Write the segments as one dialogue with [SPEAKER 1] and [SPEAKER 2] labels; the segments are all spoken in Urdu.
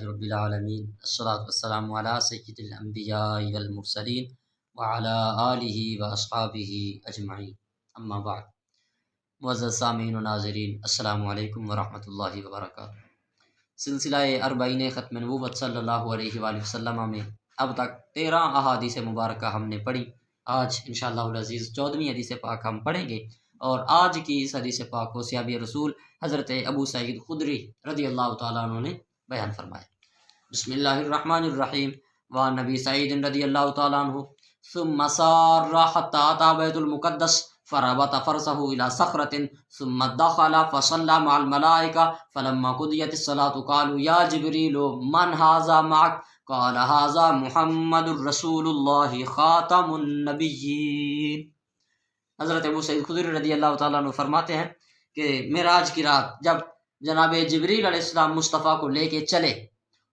[SPEAKER 1] رب العالمین الصلاۃ والسلام علی سید الانبیاء والمرسلین وعلی آلہ واصحابہ اجمعین، اما بعد۔ معزز سامعین و ناظرین، السلام علیکم ورحمۃ اللہ وبرکاتہ۔ سلسلہ اربعین ختم نبوت صلی اللہ علیہ وآلہ وسلم میں اب تک 13 احادیث مبارکہ ہم نے پڑھی۔ آج انشاءاللہ العزیز 14ویں حدیث پاک ہم پڑھیں گے، اور آج کی اس حدیث پاک کو صحابی رسول حضرت ابو سعید خدری رضی اللہ تعالیٰ عنہ نے بیان فرمایا۔ بسم اللہ الرحمن الرحیم۔ وعن نبی سعید رضی اللہ تعالیٰ عنہ ثم سار حتى أتى بيت المقدس فربط فرسه إلى صخرة ثم دخل فصلى مع الملائكة فلما قضيت الصلاة قالوا يا جبريل من هذا معك؟ قال هذا محمد رسول الله خاتم النبيين۔ حضرت ابو سعید خدری رضی اللہ تعالیٰ عنہ فرماتے ہیں کہ معراج کی رات جب جناب جبریل علیہ السلام مصطفیٰ کو لے کے چلے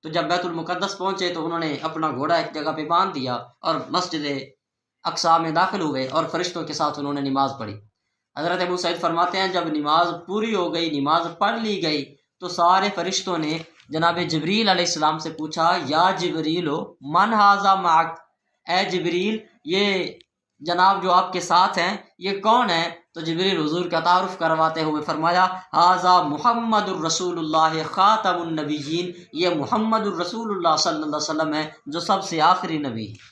[SPEAKER 1] تو جب بیت المقدس پہنچے تو انہوں نے اپنا گھوڑا ایک جگہ پہ باندھ دیا اور مسجد اقصیٰ میں داخل ہوئے اور فرشتوں کے ساتھ انہوں نے نماز پڑھی۔ حضرت ابو سعید فرماتے ہیں جب نماز پوری ہو گئی، نماز پڑھ لی گئی، تو سارے فرشتوں نے جناب جبریل علیہ السلام سے پوچھا یا جبریل من ھذا معک، اے جبریل یہ جناب جو آپ کے ساتھ ہیں یہ کون ہے؟ تو جبریل حضور کا تعارف کرواتے ہوئے فرمایا ھذا محمد الرسول اللہ خاتم النبیین، یہ محمد الرسول اللہ صلی اللہ علیہ وسلم ہے جو سب سے آخری نبی ہے۔